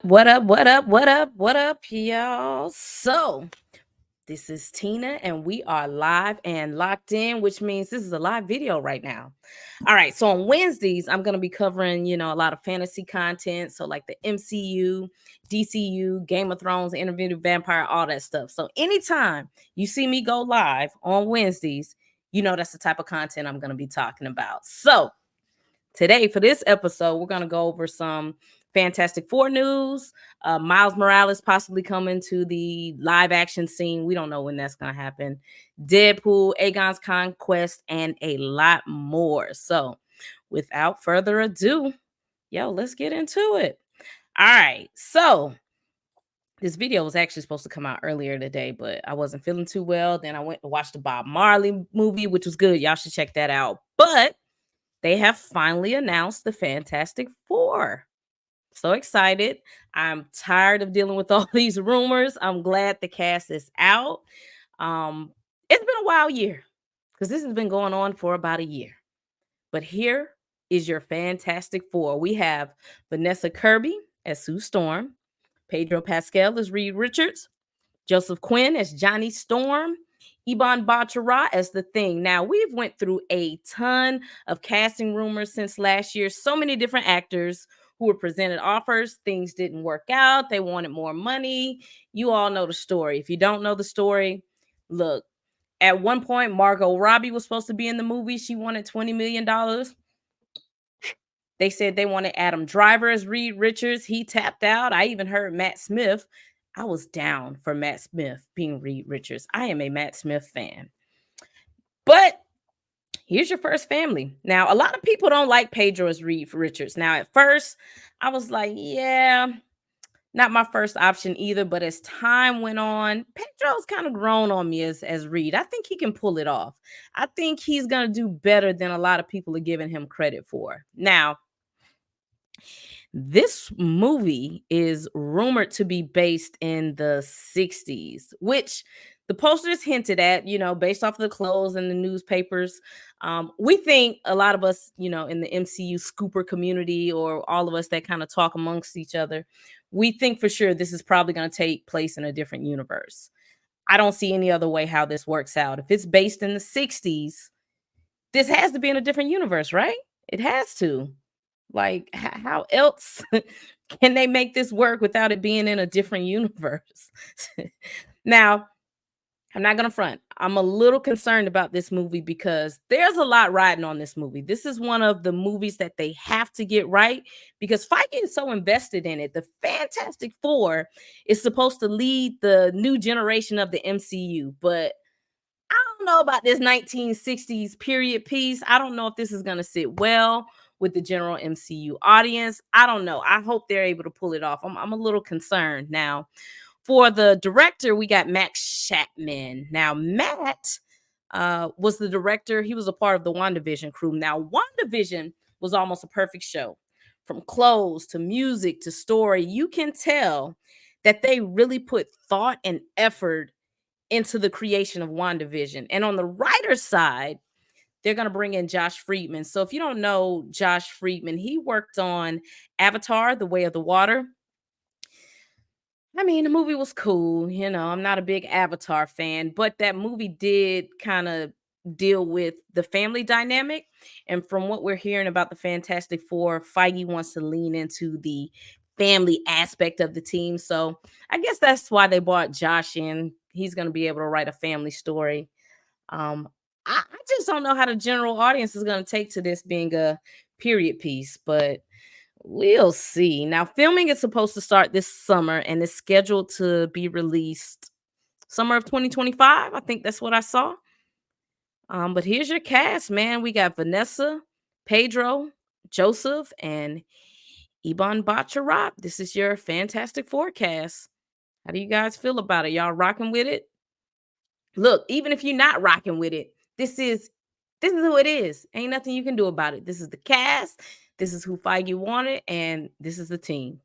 What up? What up? What up? What up, y'all? So, this is Tina, and we are live and locked in, which means this is a live video right now. All right. So, on Wednesdays, I'm going to be covering, a lot of fantasy content. So, like the MCU, DCU, Game of Thrones, Interview with Vampire, all that stuff. So, anytime you see me go live on Wednesdays, that's the type of content I'm going to be talking about. So, today, for this episode, we're going to go over some Fantastic Four news. Miles Morales possibly coming to the live action scene. We don't know when that's going to happen. Deadpool, Aegon's Conquest, and a lot more. So, without further ado, let's get into it. All right. So, this video was actually supposed to come out earlier today, but I wasn't feeling too well. Then I went to watch the Bob Marley movie, which was good. Y'all should check that out. But they have finally announced the Fantastic Four. So excited. I'm tired of dealing with all these rumors. I'm glad the cast is out. It's been a wild year because this has been going on for about a year. But here is your Fantastic Four. We have Vanessa Kirby as Sue Storm, Pedro Pascal as Reed Richards, Joseph Quinn as Johnny Storm, Iban Bachara as the Thing. Now, we've went through a ton of casting rumors since last year. So many different actors who were presented offers. Things didn't work out. They wanted more money. You all know the story. If you don't know the story, look, at one point, Margot Robbie was supposed to be in the movie. She wanted $20 million. They said they wanted Adam Driver as Reed Richards. He tapped out. I even heard Matt Smith. I was down for Matt Smith being Reed Richards. I am a Matt Smith fan. But here's your first family. Now, a lot of people don't like Pedro as Reed Richards. Now, at first, I was like, yeah, not my first option either. But as time went on, Pedro's kind of grown on me as Reed. I think he can pull it off. I think he's going to do better than a lot of people are giving him credit for. Now, this movie is rumored to be based in the 60s, which the posters hinted at, based off of the clothes and the newspapers. We think a lot of us, in the MCU scooper community or all of us that kind of talk amongst each other, we think for sure this is probably going to take place in a different universe. I don't see any other way how this works out. If it's based in the 60s, this has to be in a different universe, right? It has to. Like, how else can they make this work without it being in a different universe? Now, I'm not going to front. I'm a little concerned about this movie because there's a lot riding on this movie. This is one of the movies that they have to get right because Feige is so invested in it. The Fantastic Four is supposed to lead the new generation of the MCU, but I don't know about this 1960s period piece. I don't know if this is going to sit well with the general MCU audience. I don't know. I hope they're able to pull it off. I'm a little concerned. Now, for the director, we got Max Chapman. Now, Matt was the director. He was a part of the WandaVision crew. Now, WandaVision was almost a perfect show. From clothes to music to story, you can tell that they really put thought and effort into the creation of WandaVision. And on the writer's side, they're going to bring in Josh Friedman. So if you don't know Josh Friedman, he worked on Avatar, The Way of the Water. I mean, the movie was cool. I'm not a big Avatar fan, but that movie did kind of deal with the family dynamic. And from what we're hearing about the Fantastic Four, Feige wants to lean into the family aspect of the team. So I guess that's why they brought Josh in. He's going to be able to write a family story. I just don't know how the general audience is going to take to this being a period piece, but we'll see. Now, filming is supposed to start this summer and is scheduled to be released summer of 2025. I think that's what I saw. But here's your cast, man. We got Vanessa, Pedro, Joseph, and Iban Bacharach. This is your Fantastic Forecast. How do you guys feel about it? Y'all rocking with it? Look, even if you're not rocking with it, this is who it is. Ain't nothing you can do about it. This is the cast. This is who Feige wanted, and this is the team.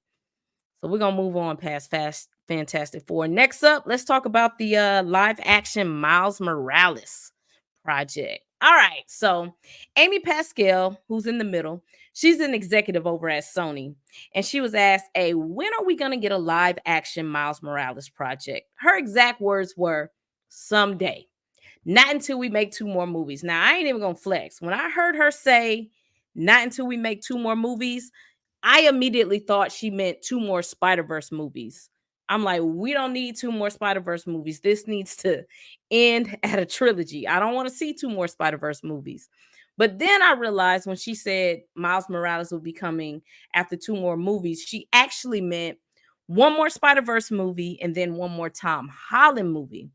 So we're gonna move on past Fantastic Four. Next up, let's talk about the live action Miles Morales project. All right. So Amy Pascal, who's in the middle, she's an executive over at Sony. And she was asked, hey, when are we going to get a live action Miles Morales project? Her exact words were someday. Not until we make two more movies. Now, I ain't even going to flex. When I heard her say, not until we make two more movies, I immediately thought she meant two more Spider-Verse movies. I'm like, we don't need two more Spider-Verse movies. This needs to end at a trilogy. I don't want to see two more Spider-Verse movies. But then I realized when she said Miles Morales will be coming after two more movies, she actually meant one more Spider-Verse movie and then one more Tom Holland movie.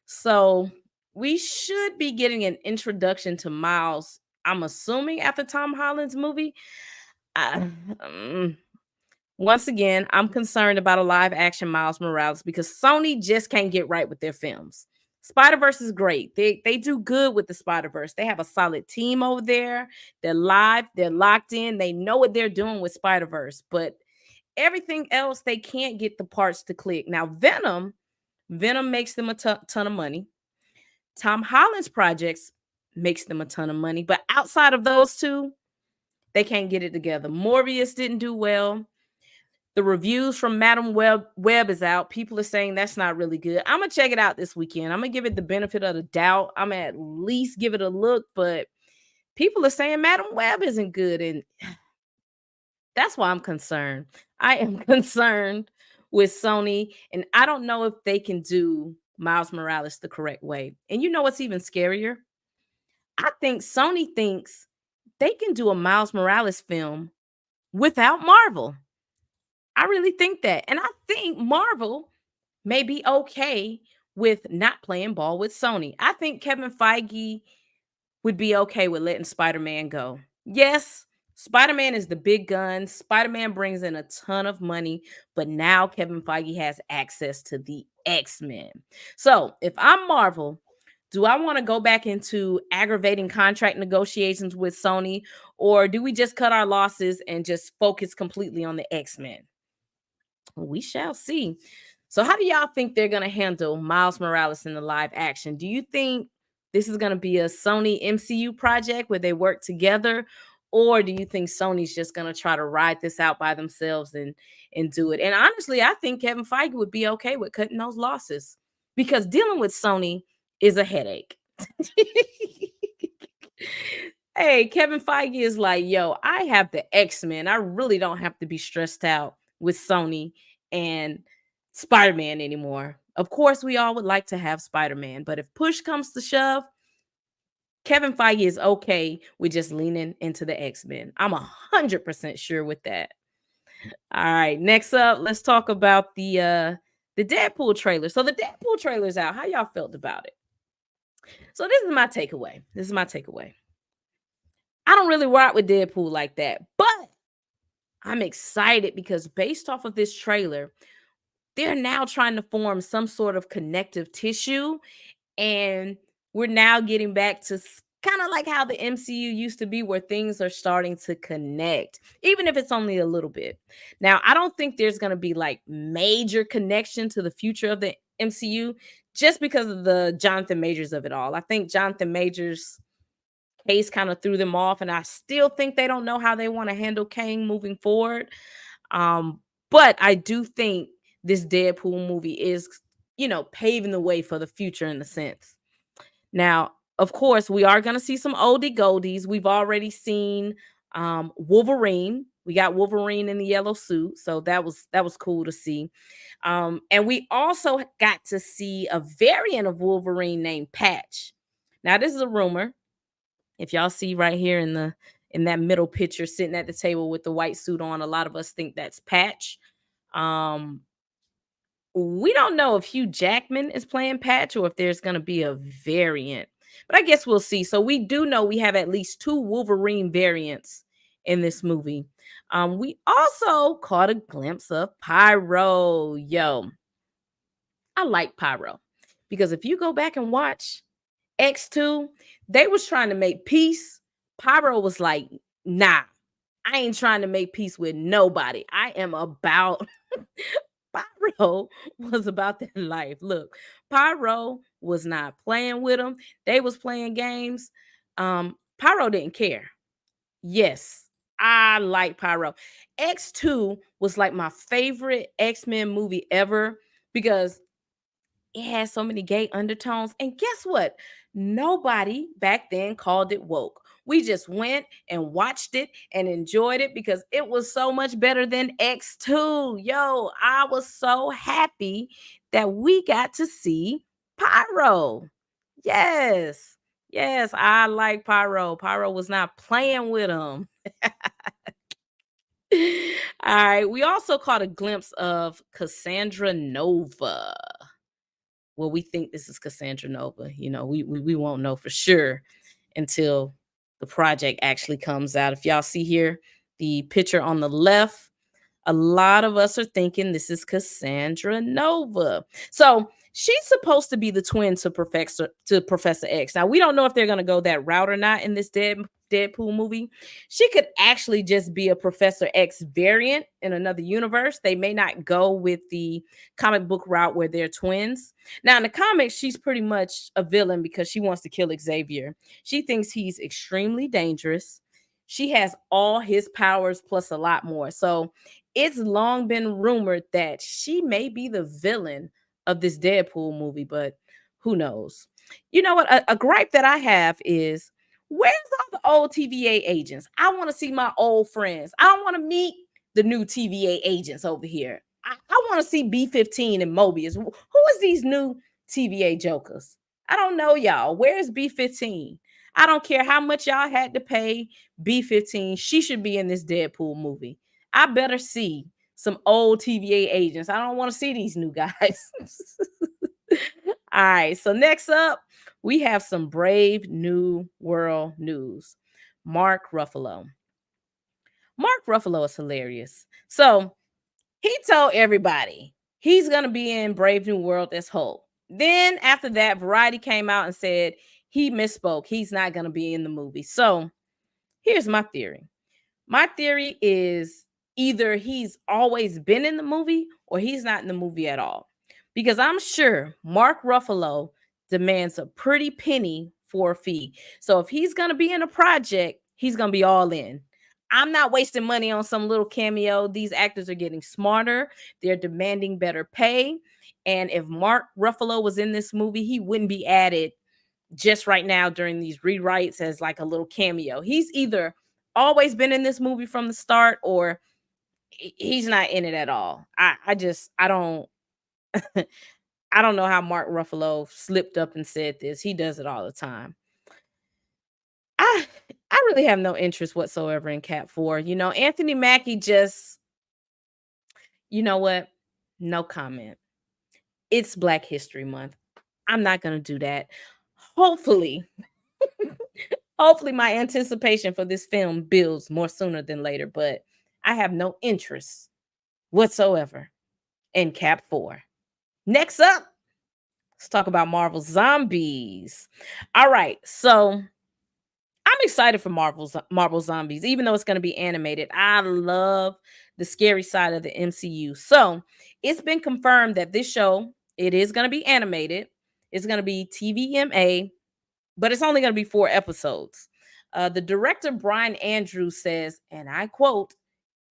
So we should be getting an introduction to Miles, I'm assuming after Tom Holland's movie. I, um, Once again, I'm concerned about a live action Miles Morales because Sony just can't get right with their films. Spider-Verse is great. They do good with the Spider-Verse. They have a solid team over there. They're live, they're locked in, they know what they're doing with Spider-Verse, but everything else they can't get the parts to click. Now, Venom makes them a ton of money. Tom Holland's projects makes them a ton of money, but outside of those two, they can't get it together. Morbius didn't do well. The reviews from Madam Web is out. People are saying that's not really good. I'm gonna check it out this weekend. I'm gonna give it the benefit of the doubt. I'm gonna at least give it a look, but people are saying Madam Web isn't good, and that's why I'm concerned. I am concerned with Sony, and I don't know if they can do Miles Morales the correct way. And you know what's even scarier? I think Sony thinks they can do a Miles Morales film without Marvel. I really think that. And I think Marvel may be okay with not playing ball with Sony. I think Kevin Feige would be okay with letting Spider-Man go. Yes, Spider-Man is the big gun. Spider-Man brings in a ton of money, but now Kevin Feige has access to the X-Men. So, if I'm Marvel, do I want to go back into aggravating contract negotiations with Sony, or do we just cut our losses and just focus completely on the X-Men? We shall see. So, how do y'all think they're going to handle Miles Morales in the live action? Do you think this is going to be a Sony MCU project where they work together? Or do you think Sony's just going to try to ride this out by themselves and do it? And honestly, I think Kevin Feige would be okay with cutting those losses because dealing with Sony is a headache. Hey, Kevin Feige is like, yo, I have the X-Men. I really don't have to be stressed out with Sony and Spider-Man anymore. Of course, we all would like to have Spider-Man, but if push comes to shove, Kevin Feige is okay with just leaning into the X-Men. I'm 100% sure with that. All right, next up, let's talk about the Deadpool trailer. So the Deadpool trailer's out. How y'all felt about it? So this is my takeaway. I don't really rock with Deadpool like that, but I'm excited because based off of this trailer, they're now trying to form some sort of connective tissue. And we're now getting back to kind of like how the MCU used to be, where things are starting to connect, even if it's only a little bit. Now, I don't think there's going to be like major connection to the future of the MCU just because of the Jonathan Majors of it all. I think Jonathan Majors case kind of threw them off, and I still think they don't know how they want to handle Kang moving forward. But I do think this Deadpool movie is, paving the way for the future in the sense. Now, of course, we are going to see some oldie goldies. We've already seen Wolverine. We got Wolverine in the yellow suit, so that was cool to see. And we also got to see a variant of Wolverine named Patch. Now, this is a rumor. If y'all see right here in that middle picture sitting at the table with the white suit on, a lot of us think that's Patch. Um, we don't know if Hugh Jackman is playing Patch or if there's going to be a variant, but I guess we'll see. So we do know we have at least two Wolverine variants in this movie. We also caught a glimpse of Pyro. Yo, I like Pyro because if you go back and watch X2, they was trying to make peace. Pyro was like, nah, I ain't trying to make peace with nobody. I am about Pyro was about that life. Look, Pyro was not playing with them. They was playing games. Pyro didn't care. Yes, I like Pyro. X2 was like my favorite X-Men movie ever because it has so many gay undertones. And guess what? Nobody back then called it woke. We just went and watched it and enjoyed it because it was so much better than X2. Yo, I was so happy that we got to see Pyro. Yes. Yes, I like Pyro. Pyro was not playing with him. All right. We also caught a glimpse of Cassandra Nova. Well, we think this is Cassandra Nova. We won't know for sure until the project actually comes out. If y'all see here, the picture on the left, a lot of us are thinking this is Cassandra Nova. So she's supposed to be the twin to Professor X. Now we don't know if they're gonna go that route or not in this Deadpool movie. She could actually just be a Professor X variant in another universe. They may not go with the comic book route where they're twins. Now in the comics, she's pretty much a villain because she wants to kill Xavier. She thinks he's extremely dangerous. She has all his powers plus a lot more. So it's long been rumored that she may be the villain of this Deadpool movie, but who knows? You know what? A gripe that I have is where's all the old TVA agents? I want to see my old friends. I don't want to meet the new TVA agents over here. I want to see B-15 and Mobius. Who is these new TVA jokers? I don't know, y'all. Where's B-15? I don't care how much y'all had to pay B-15. She should be in this Deadpool movie. I better see some old TVA agents. I don't want to see these new guys. All right. So next up, we have some brave new world news. Mark Ruffalo. Mark Ruffalo is hilarious. So he told everybody he's gonna be in Brave New World as Hulk. Then after that, Variety came out and said he misspoke. He's not gonna be in the movie. So here's my theory. My theory is either he's always been in the movie or he's not in the movie at all. Because I'm sure Mark Ruffalo demands a pretty penny for a fee. So if he's going to be in a project, he's going to be all in. I'm not wasting money on some little cameo. These actors are getting smarter, they're demanding better pay. And if Mark Ruffalo was in this movie, he wouldn't be added just right now during these rewrites as like a little cameo. He's either always been in this movie from the start or he's not in it at all. I don't I don't know how Mark Ruffalo slipped up and said this. He does it all the time. I I really have no interest whatsoever in Cat 4. Anthony Mackie just, you know what? No comment. It's Black History Month. I'm not going to do that. Hopefully, hopefully my anticipation for this film builds more sooner than later, but I have no interest whatsoever in Cap 4. Next up, let's talk about Marvel Zombies. All right, so I'm excited for Marvel Zombies, even though it's going to be animated. I love the scary side of the MCU. So it's been confirmed that this show, it is going to be animated. It's going to be TVMA, but it's only going to be 4 episodes. The director, Brian Andrews, says, and I quote,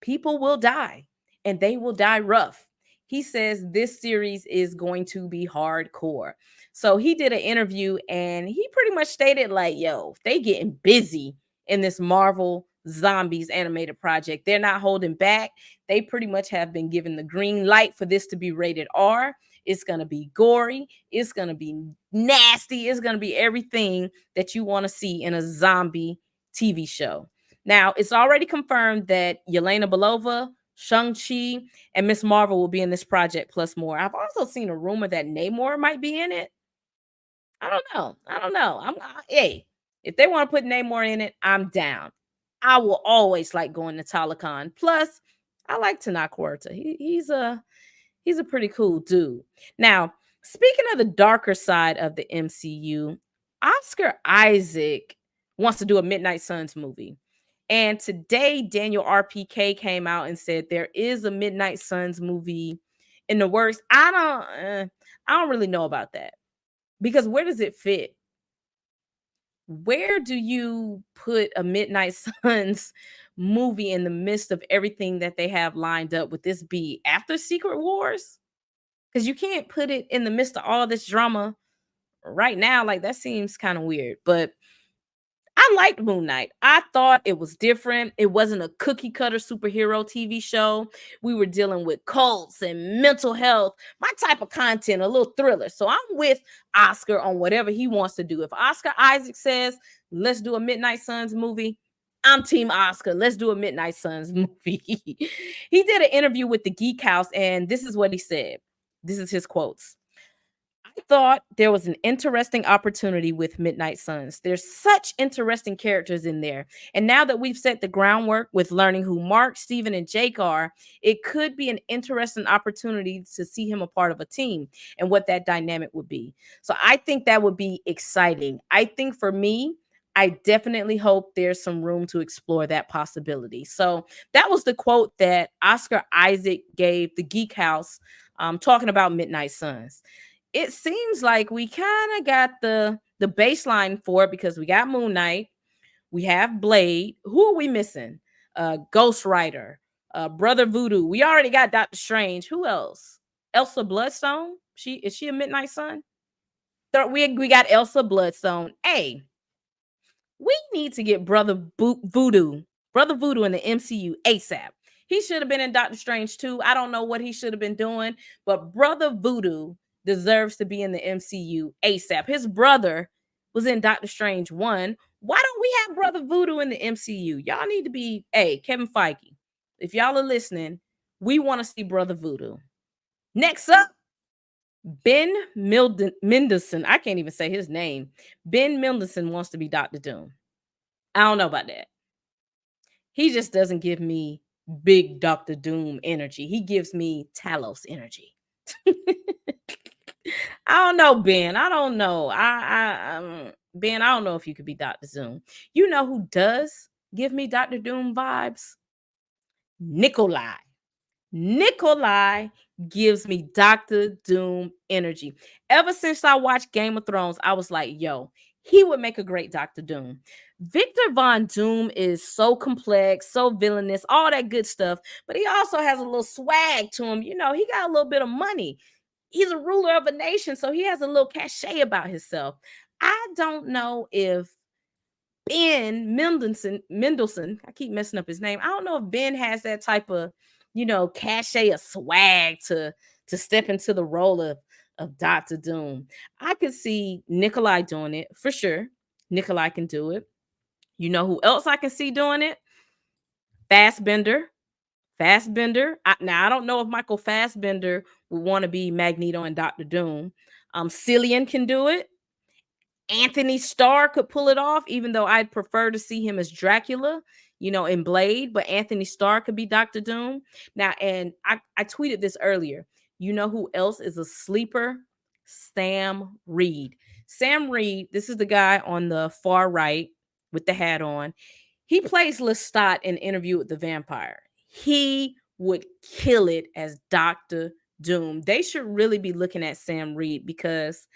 people will die and they will die rough. He says this series is going to be hardcore. So he did an interview and he pretty much stated like, yo, they getting busy in this Marvel Zombies animated project. They're not holding back. They pretty much have been given the green light for this to be rated R. It's going to be gory. It's going to be nasty. It's going to be everything that you want to see in a zombie TV show. Now, it's already confirmed that Yelena Belova, Shang-Chi, and Miss Marvel will be in this project, plus more. I've also seen a rumor that Namor might be in it. I don't know. I don't know. Hey, if they want to put Namor in it, I'm down. I will always like going to Talicon. Plus, I like Tanakh Huerta. He's a pretty cool dude. Now, speaking of the darker side of the MCU, Oscar Isaac wants to do a Midnight Suns movie. And today, Daniel RPK came out and said there is a Midnight Suns movie in the works. I don't really know about that because where does it fit? where do you put a Midnight Suns movie in the midst of everything that they have lined up? Would this be after Secret Wars? Because you can't put it in the midst of all this drama right now. Like, that seems kind of weird. But I liked Moon Knight. I thought it was different. It wasn't a cookie cutter superhero TV show. We were dealing with cults and mental health, my type of content, a little thriller. So I'm with Oscar on whatever he wants to do. If Oscar Isaac says, let's do a Midnight Suns movie, I'm Team Oscar. Let's do a Midnight Suns movie. He did an interview with the Geek House, and this is what he said. This is his quotes. I thought there was an interesting opportunity with Midnight Suns. There's such interesting characters in there. And now that we've set the groundwork with learning who Mark, Steven, and Jake are, it could be an interesting opportunity to see him a part of a team and what that dynamic would be. So I think that would be exciting. I think for me, I definitely hope there's some room to explore that possibility. So that was the quote that Oscar Isaac gave the Geek House, talking about Midnight Suns. It seems like we kind of got the baseline for it because we got Moon Knight, we have Blade. Who are we missing? Ghost Rider, Brother Voodoo. We already got Doctor Strange. Who else? Elsa Bloodstone. She a Midnight Sun? We got Elsa Bloodstone. Hey, we need to get Brother Voodoo in the MCU ASAP. He should have been in Doctor Strange too. I don't know what he should have been doing, but Brother Voodoo deserves to be in the MCU ASAP. His brother was in Doctor Strange 1. Why don't we have Brother Voodoo in the MCU? Y'all need to be, hey, Kevin Feige, if y'all are listening, we want to see Brother Voodoo. Next up, Mendelsohn. I can't even say his name. Ben Mendelsohn wants to be Doctor Doom. I don't know about that. He just doesn't give me big Doctor Doom energy. He gives me Talos energy. I don't know, Ben. I don't know. Ben, I don't know if you could be Doctor Doom. You know who does give me Doctor Doom vibes? Nikolai. Nikolai gives me Doctor Doom energy. Ever since I watched Game of Thrones, I was like, yo, he would make a great Doctor Doom. Victor Von Doom is so complex, so villainous, all that good stuff, but he also has a little swag to him. You know, he got a little bit of money. He's a ruler of a nation, so he has a little cachet about himself. I don't know if Mendelsohn, I keep messing up his name. I don't know if Ben has that type of, cachet of swag to step into the role of Doctor Doom. I could see Nikolai doing it for sure. Nikolai can do it. You know who else I can see doing it? Fassbender. Now I don't know if Michael Fassbender would want to be Magneto and Doctor Doom. Cillian can do it. Anthony Starr could pull it off, even though I'd prefer to see him as Dracula, in Blade, but Anthony Starr could be Doctor Doom. Now, and I tweeted this earlier. You know who else is a sleeper? Sam Reed. Sam Reed, this is the guy on the far right with the hat on. He plays Lestat in Interview with the Vampire. He would kill it as Doctor Doom. They should really be looking at Sam Reed because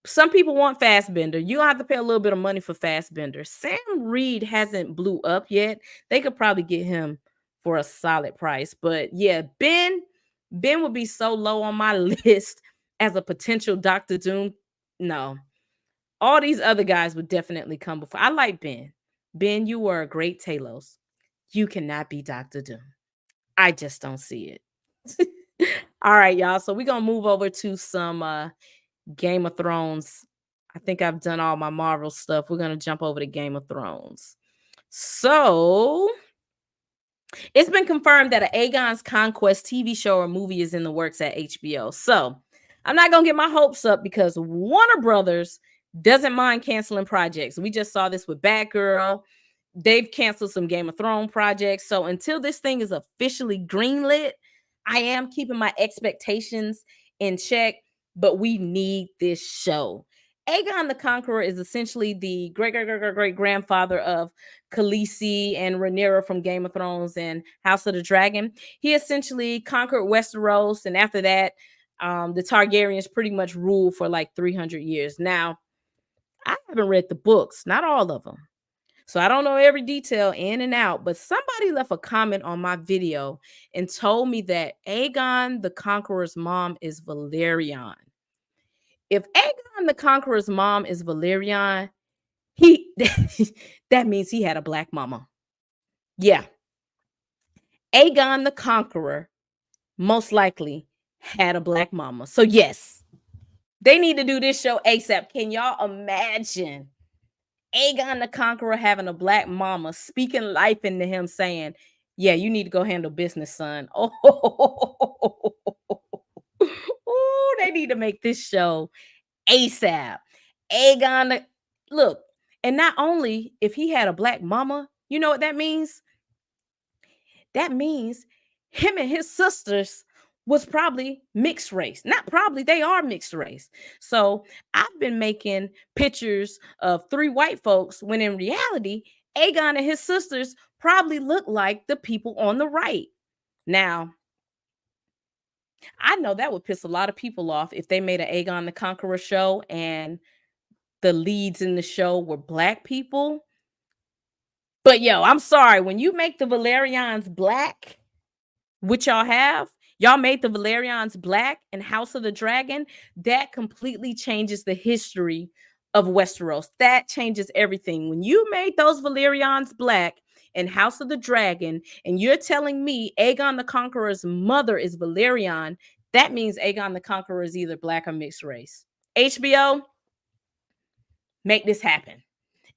some people want Fassbender. You have to pay a little bit of money for Fassbender. Sam Reed hasn't blew up yet. They could probably get him for a solid price. But yeah, Ben would be so low on my list as a potential Doctor Doom. No. All these other guys would definitely come before. I like Ben. Ben, you were a great Talos. You cannot be Doctor Doom. I just don't see it. All right, y'all. So we're going to move over to some Game of Thrones. I think I've done all my Marvel stuff. We're going to jump over to Game of Thrones. So it's been confirmed that an Aegon's Conquest TV show or movie is in the works at HBO. So I'm not going to get my hopes up because Warner Brothers doesn't mind canceling projects. We just saw this with Batgirl. They've canceled some Game of Thrones projects. So until this thing is officially greenlit, I am keeping my expectations in check, but we need this show. Aegon the Conqueror is essentially the great grandfather of Khaleesi and Rhaenyra from Game of Thrones and House of the Dragon. He essentially conquered Westeros, and after that, the Targaryens pretty much ruled for like 300 years. Now, I haven't read the books, not all of them. So I don't know every detail in and out, but somebody left a comment on my video and told me that Aegon the Conqueror's mom is Valerian. If Aegon the Conqueror's mom is Valerian, he that means he had a black mama. Yeah. Aegon the Conqueror most likely had a black mama. So yes, they need to do this show ASAP. Can y'all imagine Aegon the Conqueror having a black mama speaking life into him saying, yeah, you need to go handle business, son. Oh, they need to make this show ASAP. Aegon, look, and not only if he had a black mama, you know what that means? That means him and his sisters was probably mixed race. Not probably, they are mixed race. So I've been making pictures of 3 white folks when in reality, Aegon and his sisters probably look like the people on the right. Now, I know that would piss a lot of people off if they made an Aegon the Conqueror show and the leads in the show were black people. But yo, I'm sorry, when you make the Valerians black, which y'all made the Valerians black in House of the Dragon, that completely changes the history of Westeros. That changes everything. When you made those Valerians black in House of the Dragon, and you're telling me Aegon the Conqueror's mother is Valerian, that means Aegon the Conqueror is either black or mixed race. HBO, make this happen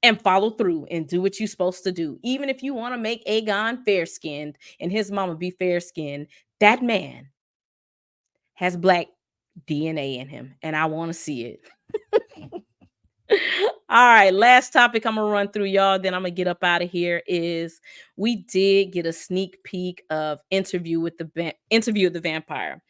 and follow through and do what you're supposed to do. Even if you want to make Aegon fair-skinned and his mama be fair-skinned, that man has black DNA in him, and I want to see it. All right, last topic I'm gonna run through, y'all. Then I'm gonna get up out of here. Is we did get a sneak peek of Interview with the Vampire.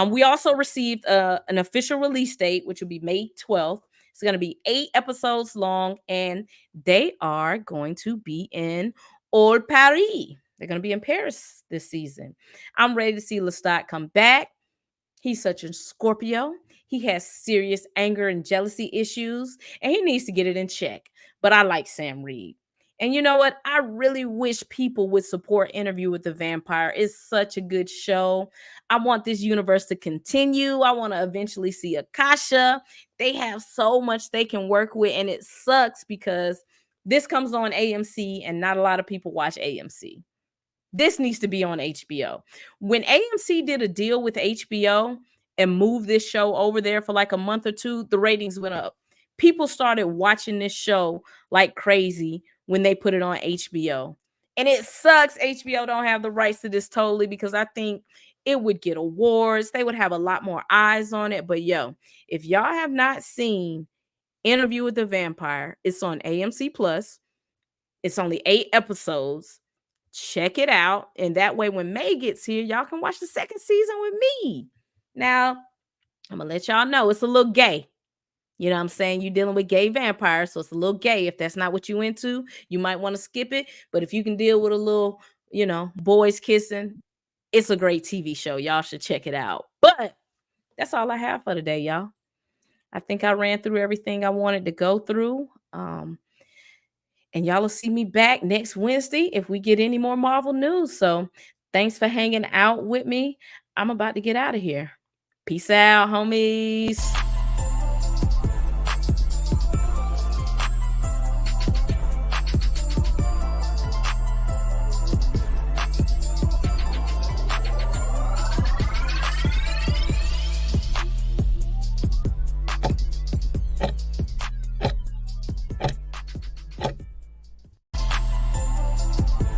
We also received an official release date, which will be May 12th. It's going to be 8 episodes long, and they are going to be in Old Paris. They're going to be in Paris this season. I'm ready to see Lestat come back. He's such a Scorpio. He has serious anger and jealousy issues, and he needs to get it in check. But I like Sam Reed. And you know what? I really wish people would support Interview with the Vampire. It's such a good show. I want this universe to continue. I want to eventually see Akasha. They have so much they can work with, and it sucks because this comes on AMC, and not a lot of people watch AMC. This needs to be on HBO. When AMC did a deal with HBO and moved this show over there for like a month or two, the ratings went up. People started watching this show like crazy when they put it on HBO. And it sucks HBO don't have the rights to this totally, because I think it would get awards. They would have a lot more eyes on it. But yo, if y'all have not seen Interview with the Vampire, it's on AMC Plus. It's only 8 episodes. Check it out. And that way, when May gets here, y'all can watch the second season with me. Now, I'm going to let y'all know it's a little gay. You know what I'm saying? You're dealing with gay vampires, so it's a little gay. If that's not what you into, you might want to skip it. But if you can deal with a little, boys kissing, it's a great TV show. Y'all should check it out. But that's all I have for today, y'all. I think I ran through everything I wanted to go through. And y'all will see me back next Wednesday if we get any more Marvel news. So thanks for hanging out with me. I'm about to get out of here. Peace out, homies.